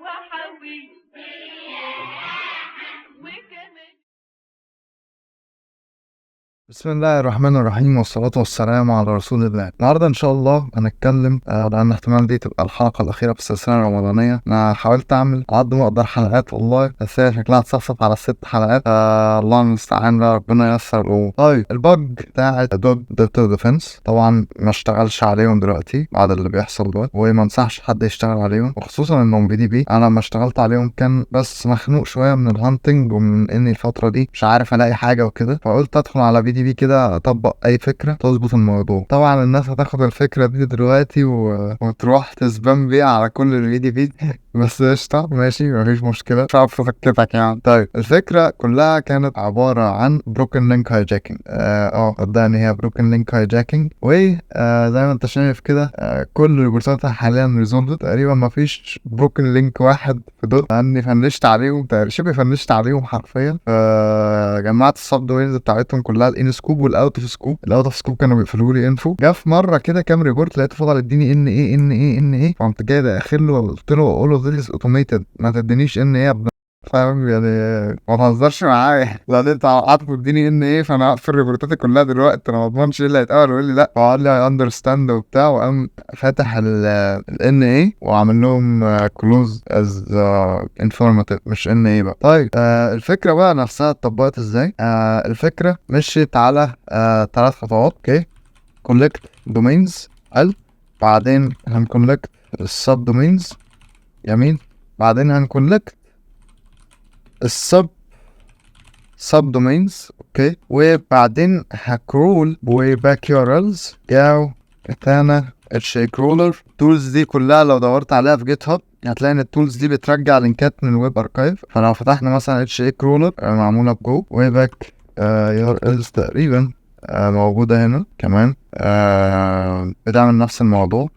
وحوي وكمان. بسم الله الرحمن الرحيم والصلاة والسلام على رسول الله. النهارده ان شاء الله هنتكلم لان احتمال دي تبقى الحلقة الأخيرة في السلسلة الرمضانية. انا حاولت اعمل على قد ما اقدر حلقات والله، بس هي شكلها اتصفصف على 6 حلقات. الله المستعان بقى، ربنا ييسر الامور. طيب البج بتاع ادوب ديجيتال ديفنس طبعا ما اشتغلش عليهم دلوقتي بعد اللي بيحصل دول، وما انصحش حد يشتغل عليهم، وخصوصا انهم بي دي بي. انا لما اشتغلت عليهم كان بس مخنوق شوية من الهانتنج ومن اني الفترة دي مش عارف الاقي حاجة وكده، فقلت ادخل على بي دي بي كده اطبق اي فكره تظبط الموضوع. طبعا الناس هتاخد الفكره دي دلوقتي وتروح تسبام بيها على كل الفيديو فيديو بس قشطه ماشي مفيش مشكله، مش عارف اسكتك يعني. طيب الفكره كلها كانت عباره عن بروكن لينك هايجاكينج. صدقني هي بروكن لينك هايجاكينج، وزي ما انت شايف كده كل ريبورتاتها حاليا ريزولد. تقريبا مفيش بروكن لينك واحد في دول، لاني فنشت عليهم شبه فنشت عليهم حرفيا. جمعت السب دومينز بتاعتهم كلها، الان سكوب والاوت اوف سكوب. الاوت اوف سكوب كانوا بيقفلوا لي انفو. جه في مره كده كام ريبورت لقيته فضل يديني ان ايه، فقمت جاي داخل له قلت له اول اوف ذيس اوتوميتد، ما تدينيش ان ايه يا ابني، فاهم يعني؟ ما تهزرش معايا، لان انت قعدت تديني ان ايه، فانا هقفل ريبورتاتي كلها دلوقتي، انا ما اضمنش ايه اللي هيتقال ويقول لي لا. فقال لي اي اندرستاند وبتاع، وقام فاتح الان ايه وعامل لهم كلوز از انفورماتيف مش ان ايه بقى. طيب الفكره بقى نفسها اتطبقت ازاي؟ الفكره مشيت على 3 خطوات. اوكي، كولكت دومينز، حلو، بعدين هنكولكت السب دومينز، جميل، بعدين هنكولكت السب دومينز، اوكي، وبعدين هكرول وباك يو ار الز جاو كاتانا الشيك رولر. التولز دي كلها لو دورت عليها في جيت هاب هتلاقي ان التولز دي بترجع لينكات من الويب اركايف. فلو فتحنا مثلا الشيك رولر معموله بجو، وباك يو ار الز تقريبا موجودة هنا كمان، بتعمل نفس الموضوع.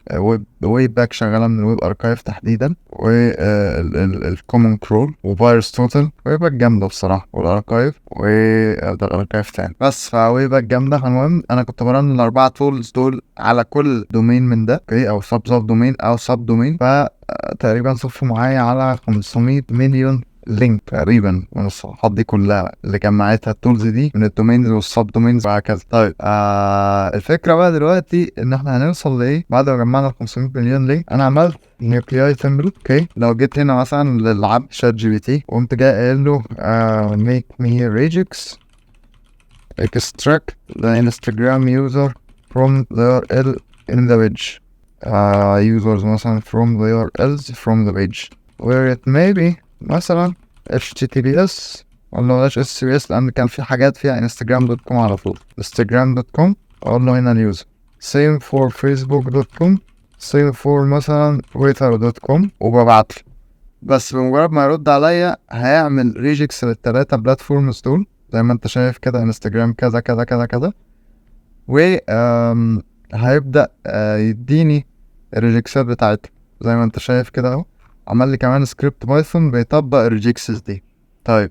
ويب باك شغالة من الويب اركايف تحديدا، والكومن كرول وفيروس توتال. ويب باك جامدة بصراحة، والاركايف وده الاركايف تاني بس. فويب باك جامدة. المهم انا كنت برن ال4 تولز دول على كل دومين من ده، اوكي، او سب دومين او سب دومين. فتقريبا صفوا معايا على 500 مليون لينك تقريبا من الصفحات دي كلها اللي جمعتها التولز دي من الدومينز والسب دومينز وهكذا. طيب الفكره بقى دلوقتي ان احنا هنوصل لايه بعد ما جمعنا ال 500 مليون لينك. انا عملت نيوكلياي تمبلت. اوكي، لو جيت هنا مثلا للعب شات جي بي تي وقمت جاي قايل له ميك مي ريجكس extract the Instagram user from the URL in the page, users مثلا from the URLs from the page where it may be مثلا HTTPS ولا HTTPS، لأن كان في حاجات فيها instagram.com على طول، instagram.com أقول له هنا اليوزر. same for facebook.com، same for مثلا twitter.com، وببعتله. بس بمجرد ما يرد عليا هيعمل ريجكس لل3 بلاتفورمز دول زي ما انت شايف كده، انستجرام كذا كذا كذا كذا، و هيبدأ يديني الريجكسات بتاعتها زي ما انت شايف كده اهو. عمل لي كمان سكريبت بايثون بيطبق الريجكسز دي. طيب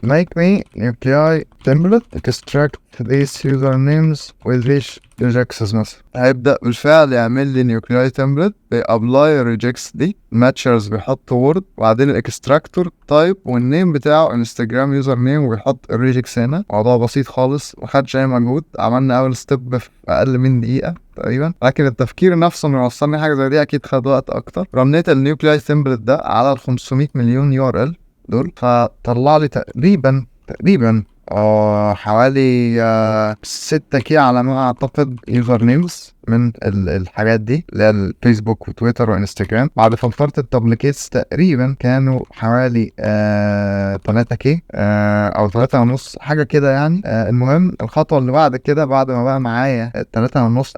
make me nuclei template extract these usernames with these regex مثلا. هيبدأ بالفعل يعمل لي نيوكلياي تمبلت بأبلاي الريجكس دي. ماتشرز بيحط وورد، وبعدين الاكستراكتور تايب والنيم بتاعه انستجرام يوزر نيم، وبيحط الريجكس هنا. موضوع بسيط خالص، مخدش اي مجهود. عملنا اول ستيب في اقل من دقيقة تقريبا، لكن التفكير نفسه انه يوصلني حاجة زي دي اكيد خد وقت اكتر. رنيت النيوكلياي تمبلت ده على ال 500 مليون يو ار ال دول، فطلع لي تقريبا حوالي 6 كي على ما اعتقد يوزر نيمز من الحاجات دي اللي هي الفيسبوك وتويتر وانستجرام. بعد فلترة الدبليكيتس تقريبا كانوا حوالي 3 كي او 3.5 حاجة كده يعني. المهم الخطوة اللي بعد كده، بعد ما بقى معايا 3.5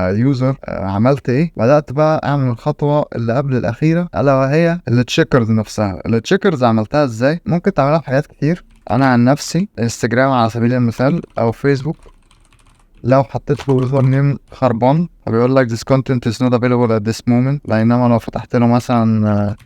يوزر، عملت ايه؟ بدأت بقى اعمل الخطوة اللي قبل الاخيرة، الا وهي التشيكرز نفسها. التشيكرز عملتها ازاي؟ ممكن تعملها في حاجات كتير. انا عن نفسي انستجرام على سبيل المثال او فيسبوك، لو حطيت له يوزر نيم خربان فبيقول لك this content is not available at this moment. بينما لو فتحت له مثلا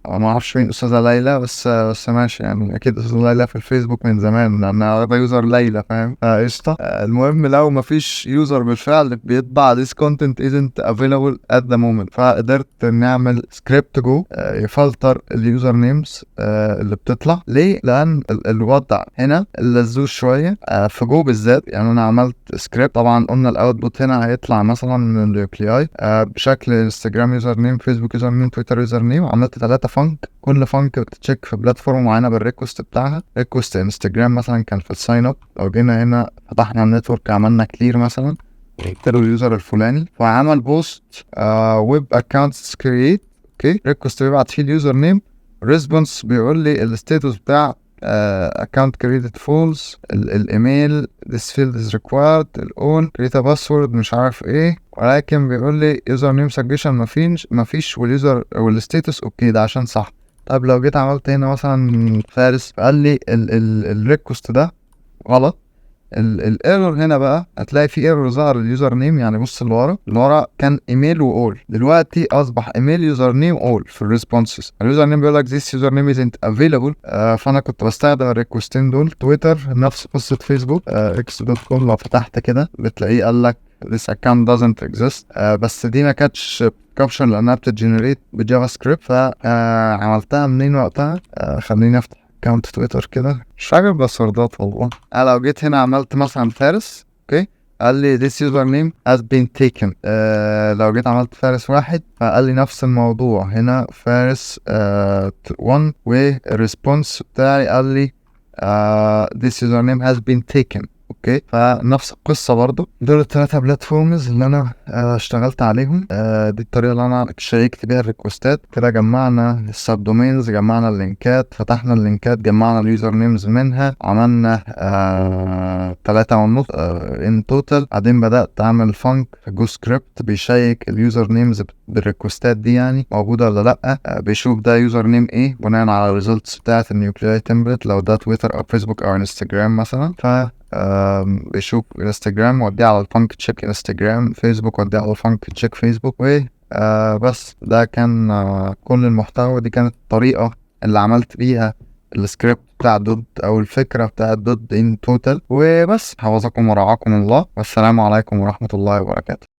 ما اعرفش مين استاذه ليلى، بس ماشي يعني اكيد استاذه ليلى في الفيسبوك من زمان لان ده يوزر ليلى، فاهم؟ قشطه. المهم لو ما فيش يوزر بالفعل بيطبع this content isn't available at the moment. فقدرت نعمل سكريبت جو يفلتر اليوزر نيمز اللي بتطلع. ليه؟ لان الوضع هنا اللزوز شويه في جو بالذات. يعني انا عملت سكريبت، طبعا قلنا الاوتبوت هنا هيطلع مثلا من النيوكلياي بشكل انستجرام يوزر نيم، فيسبوك يوزر نيم، تويتر يوزر نيم. عملت 3 فانك، كل فانك بتتشيك في بلاتفورم معينه بالريكوست بتاعها. ريكوست انستجرام مثلا كان في الساين اب، لو جينا هنا فتحنا النتورك عملنا كلير مثلا، قلت له اليوزر الفلاني فعمل بوست ويب اكونتس كرييت. اوكي، ريكوست بيبعت فيه اليوزر نيم، ريسبونس بيقول لي الستاتس بتاع account created false، الايميل this field is required، الاون create a password مش عارف ايه، ولكن بيقول لي user name suggestion مفيش واليوزر والستاتس اوكي ده عشان صح. طب لو جيت عملت هنا مثلا فارس، فقال لي الريكوست ده غلط. الايرور هنا بقى هتلاقي في ايرور ظهر اليوزر نيم. يعني بص اللي ورا كان ايميل واول، دلوقتي اصبح ايميل يوزر نيم اول في الريسبونسز. اليوزر نيم بيقول لك this user name isn't available. فانا كنت بستخدم الريكوستين دول. تويتر نفس قصه فيسبوك، x.com لو فتحت كده بتلاقيه قال لك this account doesn't exist. بس دي ما كانتش كابشن لانها بتجنريت بجافا سكريبت. فعملتها منين وقتها؟ خليني افتح اكونت تويتر كده، مش فاكر باسوردات والله. لو جيت هنا عملت مثلا فارس، اوكي، قال لي this user name has been taken. لو جيت عملت فارس 1 فقال لي نفس الموضوع هنا فارس 1، والريسبونس بتاعي قال لي this user name has been taken. اوكي، فنفس القصه برضو. دول ال3 بلاتفورمز اللي انا اشتغلت عليهم. دي الطريقه اللي انا شيكت بيها الريكوستات. كده جمعنا السب دومينز، جمعنا اللينكات، فتحنا اللينكات، جمعنا اليوزر نيمز منها، عملنا 3.5 ان توتال. بعدين بدات اعمل فانك جو سكريبت بيشيك اليوزر نيمز بالريكوستات دي يعني موجوده ولا لا. بيشوف ده يوزر نيم ايه بناء على الريزلتس بتاعت النيوكلياي تمبلت، لو ده تويتر او فيسبوك او انستجرام مثلا. بيشوف انستجرام وديه على الفانك تشيك انستجرام، فيسبوك وديه على الفانك تشيك فيسبوك. و بس ده كان كل المحتوى. دي كانت الطريقة اللي عملت بيها السكريبت بتاع دوت او الفكرة بتاع دوت ان توتال. وبس، حفظكم ورعاكم الله، والسلام عليكم ورحمة الله وبركاته.